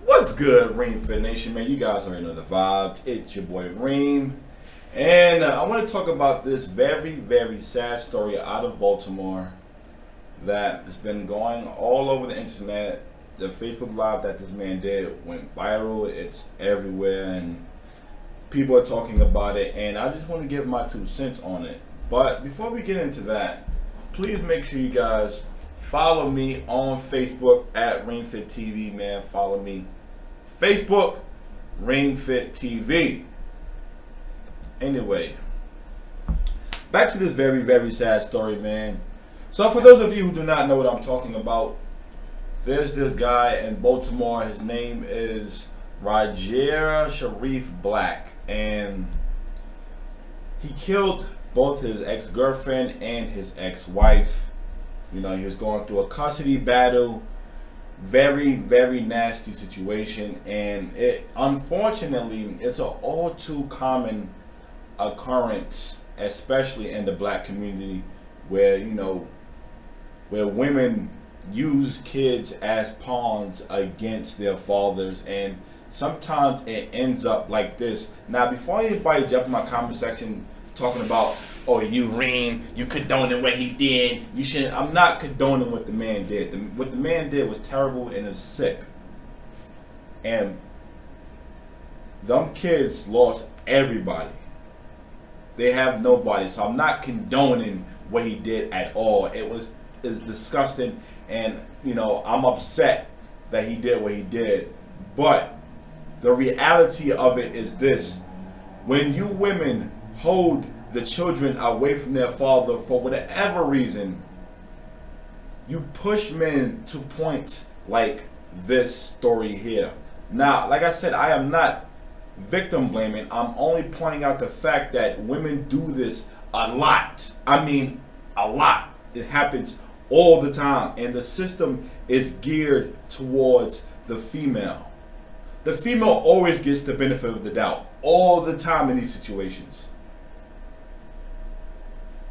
What's good, Ream Fit Nation, man? You guys already know the vibes. It's your boy Reem. And I want to talk about this very, very sad story out of Baltimore that has been going all over the internet. The Facebook Live that this man did went viral. It's everywhere, and people are talking about it. And I just want to give my 2 cents on it. But before we get into that, please make sure you guys follow me on Facebook at RainFit TV, man. Follow me. Facebook, RainFit TV. Anyway, back to this very, very sad story, man. So for those of you who do not know what I'm talking about, there's this guy in Baltimore. His name is Rajaee Shareef Black, and he killed both his ex-girlfriend and his ex-wife. You know, he was going through a custody battle. Very, very nasty situation, and unfortunately it's an all too common occurrence, especially in the black community, where where women use kids as pawns against their fathers, and sometimes it ends up like this. Now, before anybody jump in my comment section talking about, oh, you Reem, you condoning what he did, you shouldn't. I'm not condoning what the man did. What the man did was terrible and is sick. And them kids lost everybody. They have nobody. So I'm not condoning what he did at all. It's disgusting, and I'm upset that he did what he did. But the reality of it is this: when you women hold the children away from their father for whatever reason, you push men to points like this story here. Now, like I said, I am not victim blaming. I'm only pointing out the fact that women do this a lot. I mean, a lot. It happens all the time, and the system is geared towards the female. The female always gets the benefit of the doubt all the time in these situations.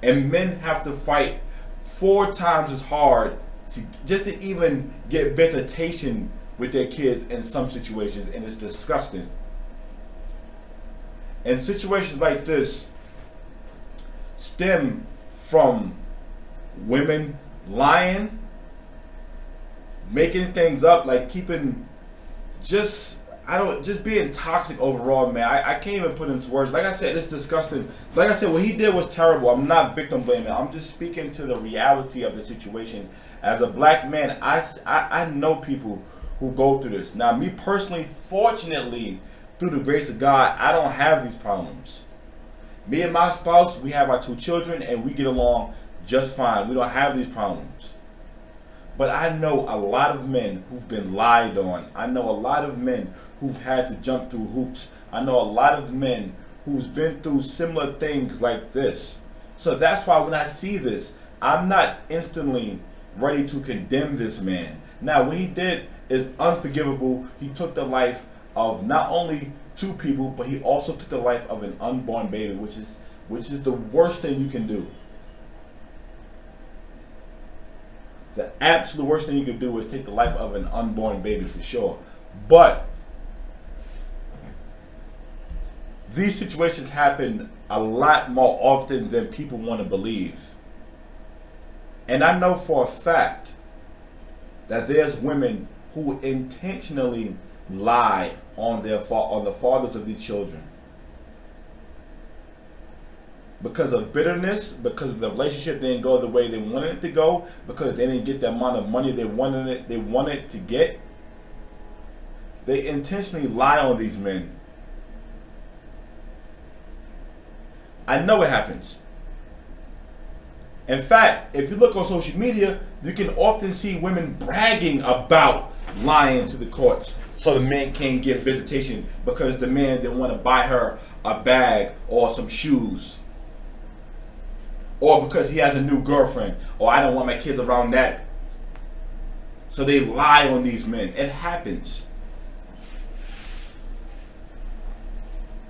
And men have to fight 4 times as hard just to even get visitation with their kids in some situations, and it's disgusting. And situations like this stem from women lying, making things up, like keeping just being toxic overall, man. I can't even put into words. Like I said, it's disgusting. Like I said, what he did was terrible. I'm not victim blaming. I'm just speaking to the reality of the situation. As a black man, I know people who go through this. Now, me personally, fortunately, through the grace of God, I don't have these problems. Me and my spouse, we have our 2 children, and we get along just fine. We don't have these problems. But I know a lot of men who've been lied on. I know a lot of men who've had to jump through hoops. I know a lot of men who's been through similar things like this. So that's why when I see this, I'm not instantly ready to condemn this man. Now, what he did is unforgivable. He took the life of not only 2 people, but he also took the life of an unborn baby, which is the worst thing you can do. The absolute worst thing you could do is take the life of an unborn baby, for sure. But these situations happen a lot more often than people want to believe. And I know for a fact that there's women who intentionally lie on the fathers of these children, because of bitterness, because the relationship didn't go the way they wanted it to go, because they didn't get the amount of money they wanted to get. They intentionally lie on these men. I know it happens. In fact, if you look on social media, you can often see women bragging about lying to the courts so the man can't get visitation because the man didn't want to buy her a bag or some shoes, or because he has a new girlfriend, or I don't want my kids around that. So they lie on these men. It happens.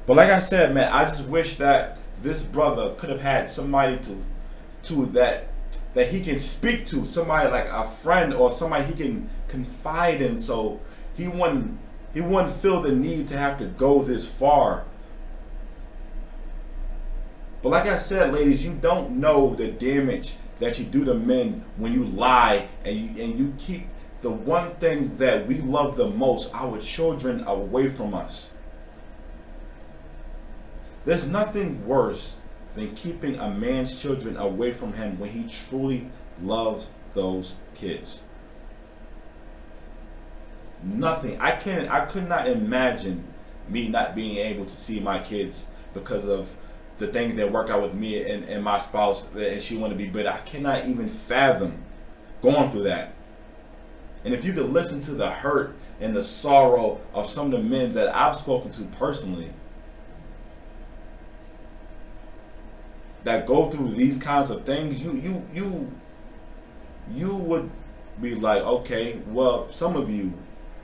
But like I said, man, I just wish that this brother could have had somebody that he can speak to, somebody like a friend or somebody he can confide in, so he wouldn't He wouldn't feel the need to have to go this far. But like I said, ladies, you don't know the damage that you do to men when you lie and you keep the one thing that we love the most, our children, away from us. There's nothing worse than keeping a man's children away from him when he truly loves those kids. Nothing. I could not imagine me not being able to see my kids because of the things that work out with me and my spouse, and she want to be better. I cannot even fathom going through that. And if you could listen to the hurt and the sorrow of some of the men that I've spoken to personally that go through these kinds of things, you would be like, okay, well, some of you,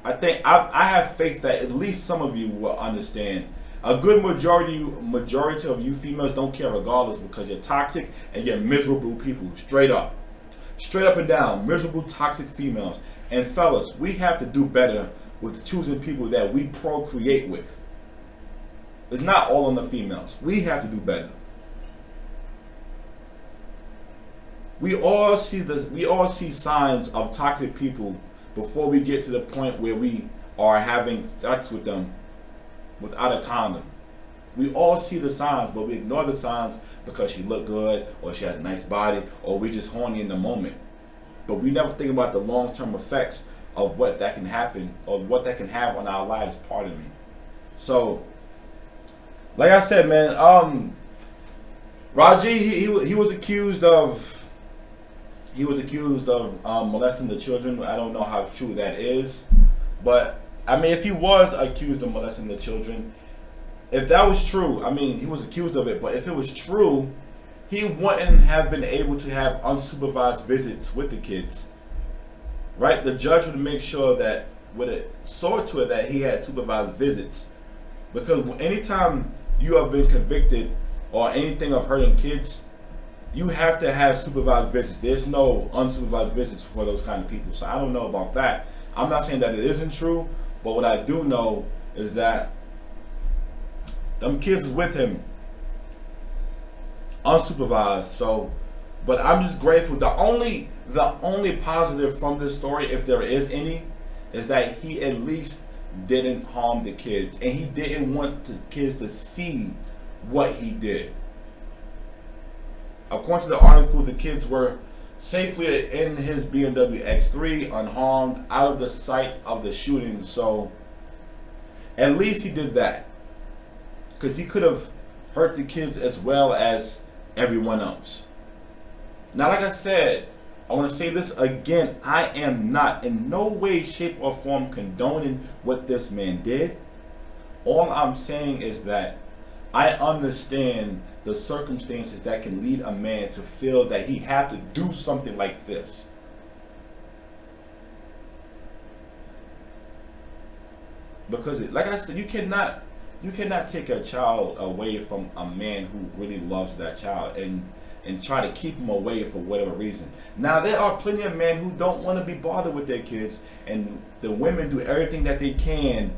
I think I have faith that at least some of you will understand. A good majority of you females don't care regardless, because you're toxic and you're miserable people. Straight up and down, miserable, toxic females. And fellas, we have to do better with choosing people that we procreate with. It's not all on the females. We have to do better. We all see signs of toxic people before we get to the point where we are having sex with them without a condom. We all see the signs, but we ignore the signs because she look good, or she has a nice body, or we just horny in the moment. But we never think about the long-term effects of what that can happen, or what that can have on our lives. Pardon me. So, like I said, man, Rajaee, he was accused of molesting the children. I don't know how true that is, but I mean, if he was accused of molesting the children, if that was true, I mean, he was accused of it, but if it was true, he wouldn't have been able to have unsupervised visits with the kids, right? The judge would make sure that, with a sword to it, that he had supervised visits, because anytime you have been convicted or anything of hurting kids, you have to have supervised visits. There's no unsupervised visits for those kind of people. So I don't know about that. I'm not saying that it isn't true, but what I do know is that them kids was with him unsupervised. So, but I'm just grateful. The only positive from this story, if there is any, is that he at least didn't harm the kids, and he didn't want the kids to see what he did. According to the article, the kids were safely in his BMW X3, unharmed, out of the sight of the shooting. So at least he did that, because he could have hurt the kids as well as everyone else. Now, like I said, I want to say this again. I am not in no way, shape, or form condoning what this man did. All I'm saying is that I understand the circumstances that can lead a man to feel that he have to do something like this. Because, like I said, you cannot take a child away from a man who really loves that child and try to keep him away for whatever reason. Now, there are plenty of men who don't want to be bothered with their kids, and the women do everything that they can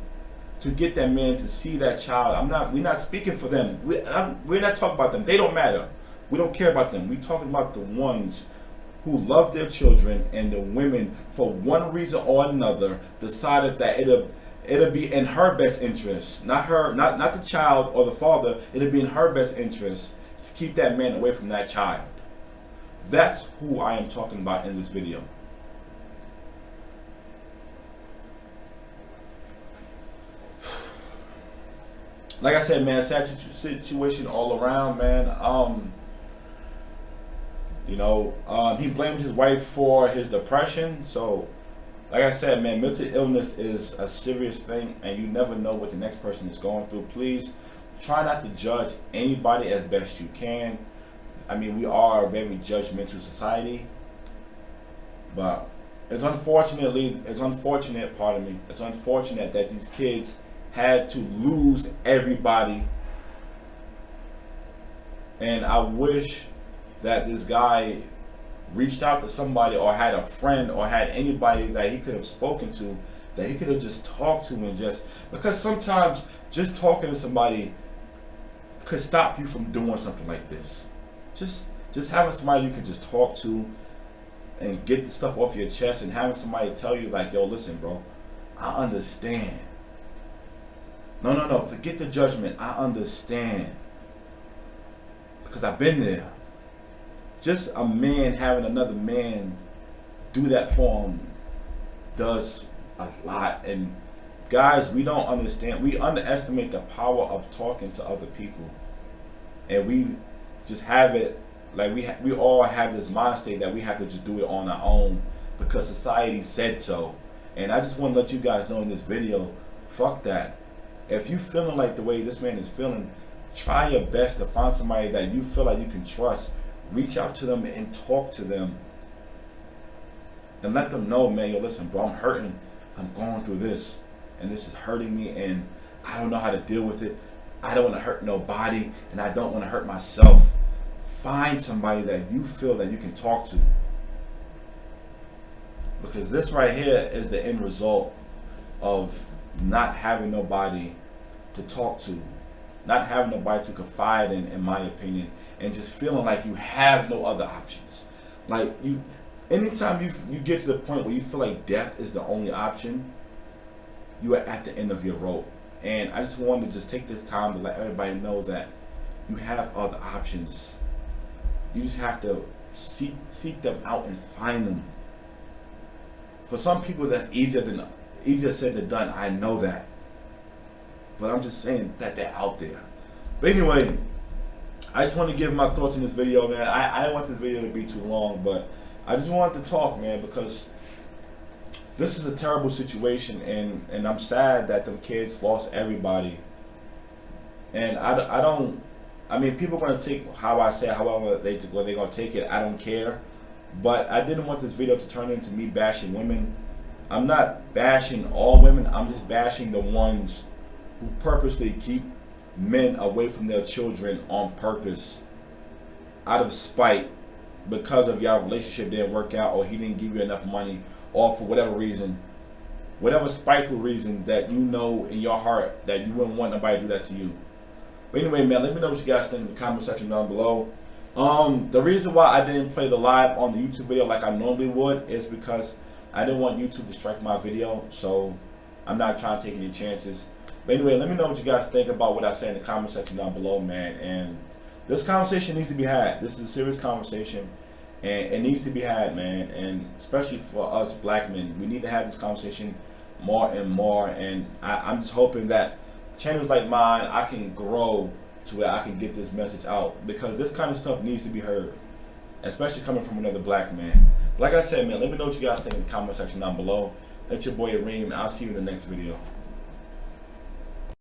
to get that man to see that child. We're not speaking for them. We're not talking about them. They don't matter. We don't care about them. We're talking about the ones who love their children, and the women, for one reason or another, decided that it'll be in her best interest, not the child or the father. It'll be in her best interest to keep that man away from that child. That's who I am talking about in this video. Like I said, man, sad situation all around, man. He blamed his wife for his depression. So, like I said, man, mental illness is a serious thing, and you never know what the next person is going through. Please try not to judge anybody as best you can. I mean, we are a very judgmental society, but it's unfortunate that these kids had to lose everybody. And I wish that this guy reached out to somebody, or had a friend, or had anybody that he could have spoken to that he could have just talked to, and just because sometimes just talking to somebody could stop you from doing something like this. Just having somebody you could just talk to and get the stuff off your chest, and having somebody tell you like, yo, listen, bro, I understand. No, forget the judgment. I understand. Because I've been there. Just a man having another man do that for him does a lot. And guys, we don't understand. We underestimate the power of talking to other people. And we just have it like we all have this mind state that we have to just do it on our own because society said so. And I just want to let you guys know in this video, fuck that. If you feeling like the way this man is feeling, try your best to find somebody that you feel like you can trust. Reach out to them and talk to them. And let them know, man, yo, listen, bro, I'm hurting. I'm going through this. And this is hurting me, and I don't know how to deal with it. I don't want to hurt nobody, and I don't want to hurt myself. Find somebody that you feel that you can talk to. Because this right here is the end result of not having nobody to talk to. Not having nobody to confide in my opinion. And just feeling like you have no other options. Like, anytime you get to the point where you feel like death is the only option, you are at the end of your rope. And I just wanted to just take this time to let everybody know that you have other options. You just have to seek them out and find them. For some people, that's easier said than done. I know that, but I'm just saying that they're out there. But anyway, I just want to give my thoughts in this video, man. I didn't want this video to be too long, but I just wanted to talk, man, because this is a terrible situation, and I'm sad that them kids lost everybody. And I mean, people are going to take how I say, however they're going to take it. I don't care. But I didn't want this video to turn into me bashing women. I'm not bashing all women. I'm just bashing the ones who purposely keep men away from their children on purpose, out of spite, because of your relationship didn't work out, or he didn't give you enough money, or for whatever reason, whatever spiteful reason that you know in your heart that you wouldn't want nobody to do that to you. But anyway, man, let me know what you guys think in the comment section down below. The reason why I didn't play the live on the YouTube video like I normally would is because I didn't want YouTube to strike my video, so I'm not trying to take any chances. But anyway, let me know what you guys think about what I say in the comment section down below, man. And this conversation needs to be had. This is a serious conversation, and it needs to be had, man. And especially for us black men, we need to have this conversation more and more. And I'm just hoping that channels like mine, I can grow to where I can get this message out, because this kind of stuff needs to be heard, especially coming from another black man. Like I said, man, let me know what you guys think in the comment section down below. That's your boy Reem, and I'll see you in the next video.